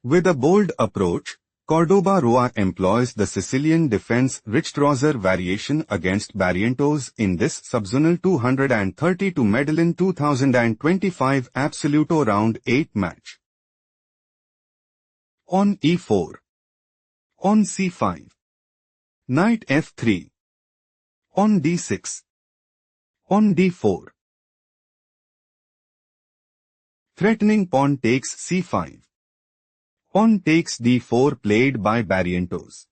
With a bold approach, Cordoba Roa employs the Sicilian defense Richthofer variation against Barrientos in this Subzonal 232 Medellin 2025 Absoluto Round 8 match. On e4. On c5. Knight f3. On d6. On d4. Threatening pawn takes c5. Pawn takes d4 played by Barrientos.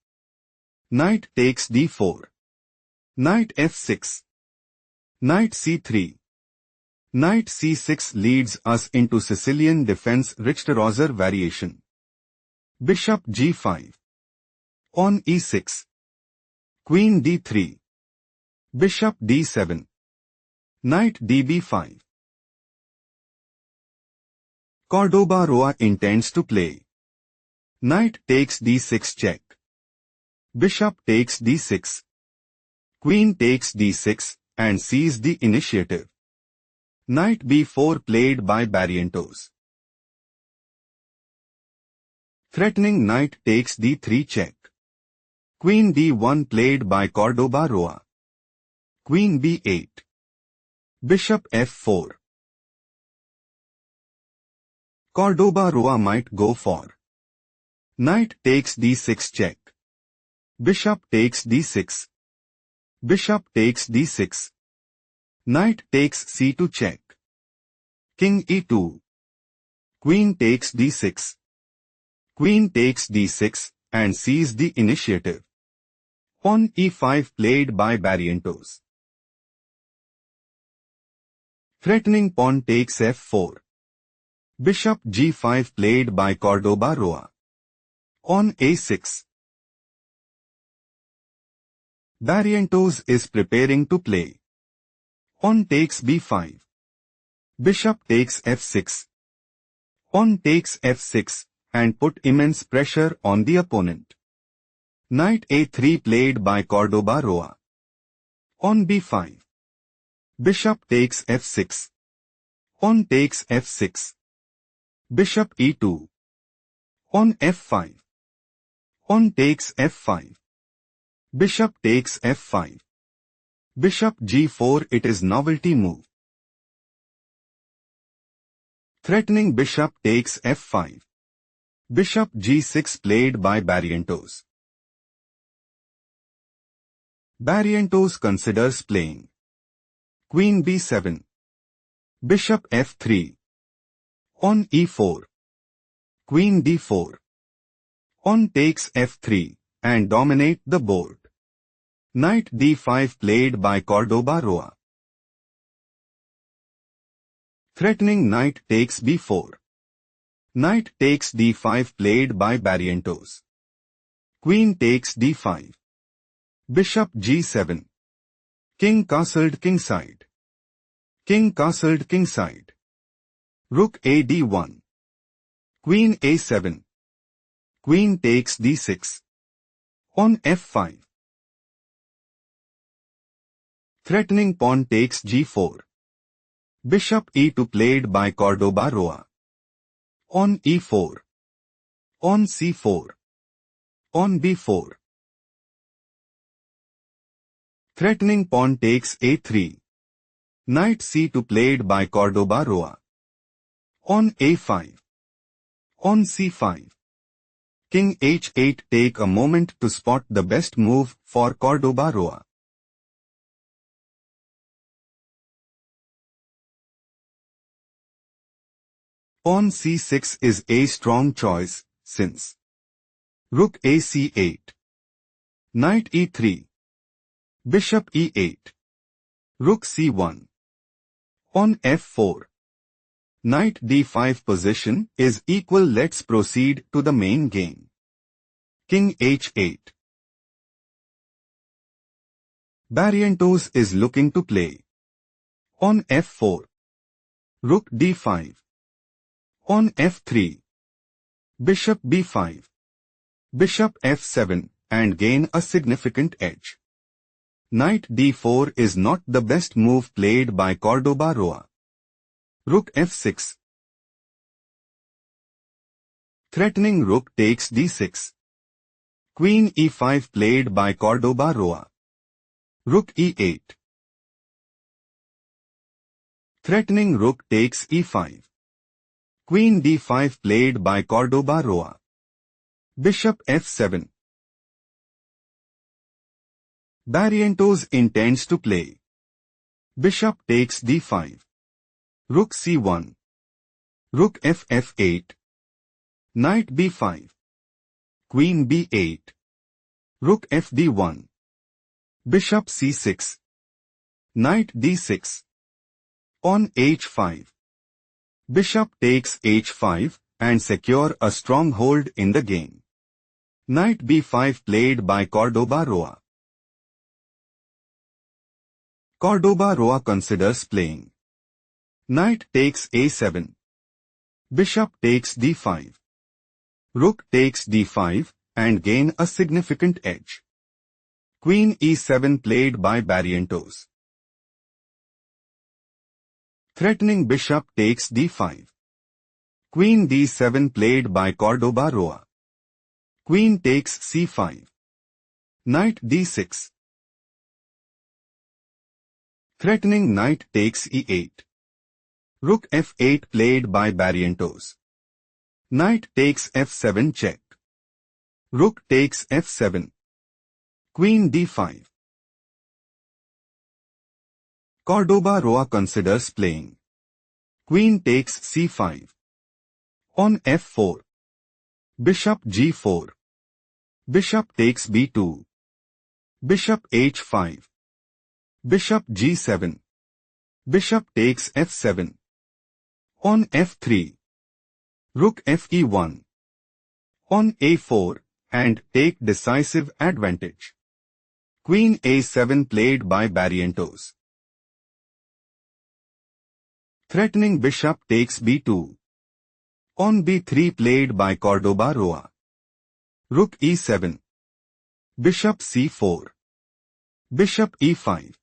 Knight takes d4. Knight f6. Knight c3. Knight c6 leads us into Sicilian defense Richthofer variation. Bishop g5. On e6. Queen d3. Bishop d7. Knight db5. Cordoba Roa intends to play. Knight takes d6 check. Bishop takes d6. Queen takes d6 and seizes the initiative. Knight b4 played by Barrientos. Threatening knight takes d3 check. Queen d1 played by Cordoba Roa. Queen b8. Bishop f4. Cordoba Roa might go for. Knight takes d6 check. Bishop takes d6. Bishop takes d6. Knight takes c2 check. King e2. Queen takes d6. Queen takes d6 and seizes the initiative. Pawn e5 played by Barrientos. Threatening pawn takes f4. Bishop g5 played by Cordoba Roa. On a6. Barrientos is preparing to play. Pawn takes b5. Bishop takes f6. Pawn takes f6 and put immense pressure on the opponent. Knight a3 played by Cordoba Roa. On b5. Bishop takes f6. Pawn takes f6. Bishop e2. On f5. Pawn takes f5. Bishop takes f5. Bishop g4. It is novelty move. Threatening bishop takes f5. Bishop g6 played by Barrientos. Barrientos considers playing. Queen b7. Bishop f3. On e4. Queen d4. Pawn takes f3 and dominate the board. Knight d5 played by Cordoba Roa. Threatening knight takes b4. Knight takes d5 played by Barrientos. Queen takes d5. Bishop g7. King castled kingside. King castled kingside. Rook a d1. Queen a7. Queen takes d6. On f5. Threatening pawn takes g4. Bishop e2 played by Cordoba Roa. On e4. On c4. On b4. Threatening pawn takes a3. Knight c2 played by Cordoba Roa. On a5. On c5. King h8. Take a moment to spot the best move for Cordoba Roa. Pawn c6 is a strong choice, since Rook a c8. Knight e3. Bishop e8. Rook c1. On f4. Knight d5 position is equal. Let's proceed to the main game. King h8. Barrientos is looking to play. On f4. Rook d5. On f3. Bishop b5. Bishop f7 and gain a significant edge. Knight d4 is not the best move played by Cordoba Roa. Rook f6. Threatening rook takes d6. Queen e5 played by Cordoba Roa. Rook e8. Threatening rook takes e5. Queen d5 played by Cordoba Roa. Bishop f7. Barrientos intends to play. Bishop takes d5. Rook c1. Rook f8. Knight b5. Queen b8. Rook fd1. Bishop c6. Knight d6. On h5. Bishop takes h5 and secure a stronghold in the game. Knight b5 played by Cordoba Roa. Cordoba Roa considers playing. Knight takes a7. Bishop takes d5. Rook takes d5 and gain a significant edge. Queen e7 played by Barrientos. Threatening bishop takes d5. Queen d7 played by Cordoba Roa. Queen takes c5. Knight d6. Threatening knight takes e8. Rook f8 played by Barrientos. Knight takes f7 check. Rook takes f7. Queen d5. Cordoba Roa considers playing. Queen takes c5. On f4. Bishop g4. Bishop takes b2. Bishop h5. Bishop g7. Bishop takes f7. On f3. Rook fe1. On a4 and take decisive advantage. Queen a7 played by Barrientos. Threatening bishop takes b2. On b3 played by Cordoba Roa. Rook e7. Bishop c4. Bishop e5.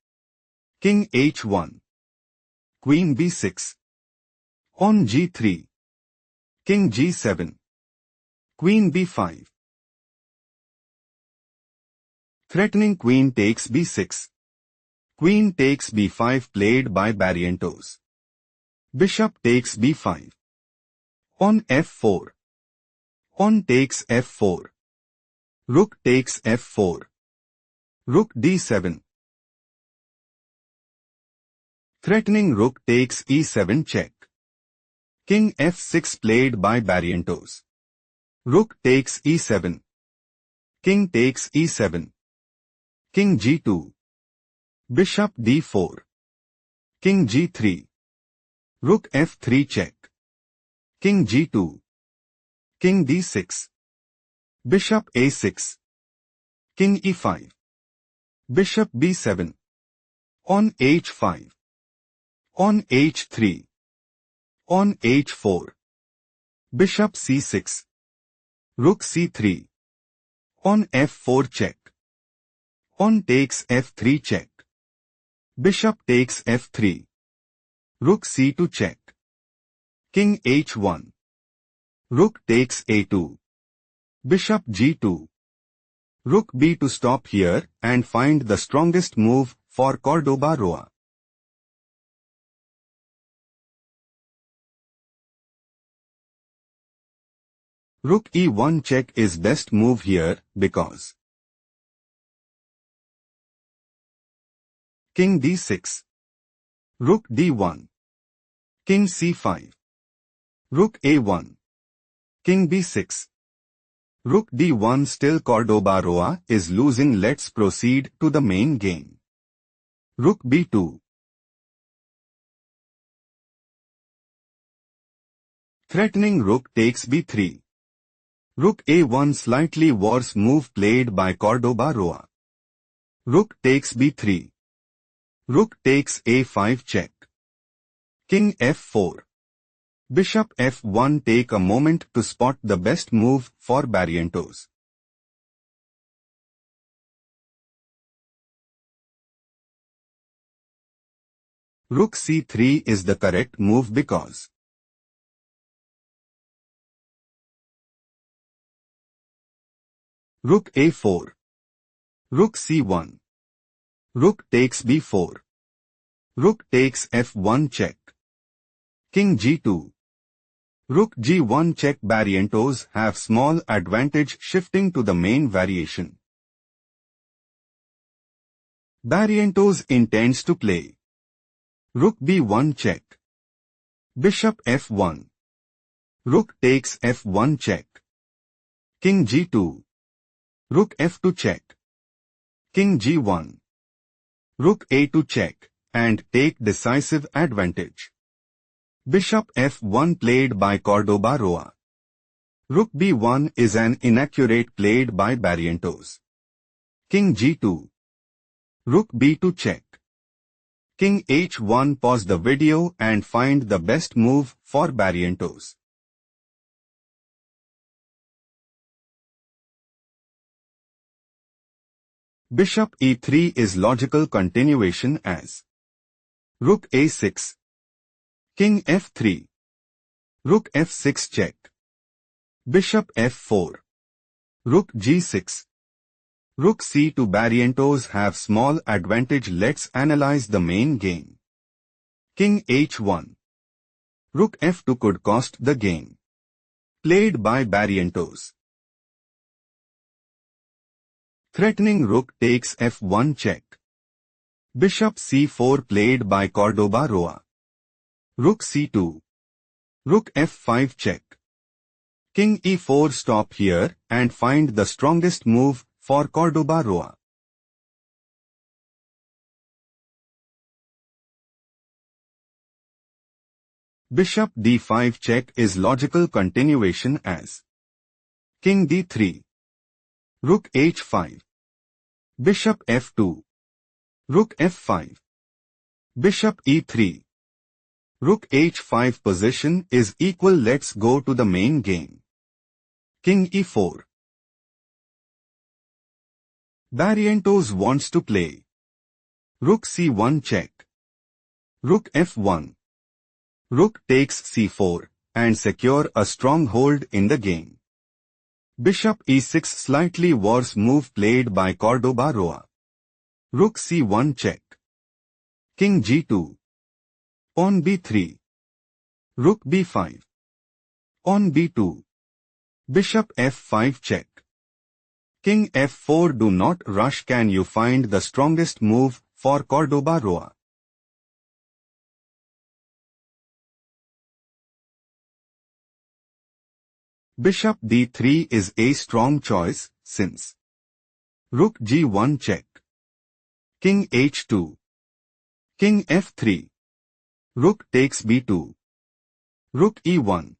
King h1. Queen b6. On g3. King g7. Queen b5. Threatening queen takes b6. Queen takes b5 played by Barrientos. Bishop takes b5. On f4. On takes f4. Rook takes f4. Rook d7. Threatening rook takes e7 check. King f6 played by Barrientos. Rook takes e7. King takes e7. King g2. Bishop d4. King g3. Rook f3 check. King g2. King d6. Bishop a6. King e5. Bishop b7. On h5. On h3. On h4. Bishop c6. Rook c3. On f4 check. On takes f3 check. Bishop takes f3. Rook c2 check. King h1. Rook takes a2. Bishop g2. Rook b2 stop here and find the strongest move for Cordoba Roa. Rook e1 check is best move here because King d6. Rook d1. King c5. Rook a1. King b6. Rook d1 still Cordoba Roa is losing. Let's proceed to the main game. Rook b2. Threatening rook takes b3. Rook a1 slightly worse move played by Cordoba Roa. Rook takes b3. Rook takes a5 check. King f4. Bishop f1 take a moment to spot the best move for Barrientos. Rook c3 is the correct move because Rook a4. Rook c1. Rook takes b4. Rook takes f1 check. King g2. Rook g1 check. Barrientos have small advantage shifting to the main variation. Barrientos intends to play Rook b1 check. Bishop f1. Rook takes f1 check. King g2. Rook f2 check. King g1. Rook a2 check, and take decisive advantage. Bishop f1 played by Cordoba Roa. Rook b1 is an inaccurate played by Barrientos. King g2. Rook b2 check. King h1. Pause the video and find the best move for Barrientos. Bishop e3 is logical continuation as Rook a6. King f3. Rook f6 check. Bishop f4. Rook g6. Rook c2. Barrientos have small advantage. Let's analyze the main game. King h1. Rook f2 could cost the game. Played by Barrientos. Threatening rook takes f1 check. Bishop c4 played by Cordoba Roa. Rook c2. Rook f5 check. King e4. Stop here and find the strongest move for Cordoba Roa. Bishop d5 check is logical continuation as King d3. Rook h5. Bishop f2. Rook f5. Bishop e3. Rook h5 position is equal. Let's go to the main game. King e4. Barrientos wants to play Rook c1 check. Rook f1. Rook takes c4 and secure a strong hold in the game. Bishop e6. Slightly worse move played by Cordoba Roa. Rook c1 check. King g2. Pawn b3. Rook b5. Pawn b2. Bishop f5 check. King f4. Do not rush. Can you find the strongest move for Cordoba Roa? Bishop d3 is a strong choice since Rook g1 check. King h2. King f3. Rook takes b2. Rook e1.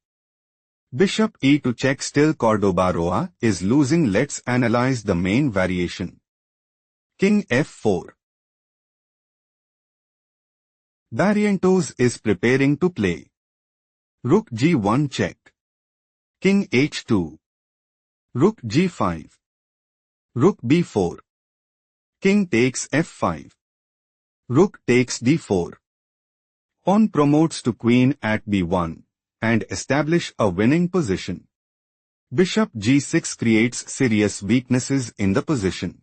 Bishop e2 check. Still Cordoba Roa is losing. Let's analyze the main variation. King f4. Barrientos is preparing to play Rook g1 check. King h2. Rook g5. Rook b4. King takes f5. Rook takes d4. Pawn promotes to queen at b1 and establish a winning position. Bishop g6 creates serious weaknesses in the position.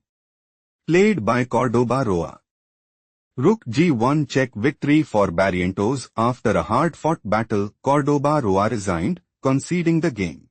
Played by Cordoba Roa. Rook g1 check. Victory for Barrientos. After a hard-fought battle, Cordoba Roa resigned, conceding the game.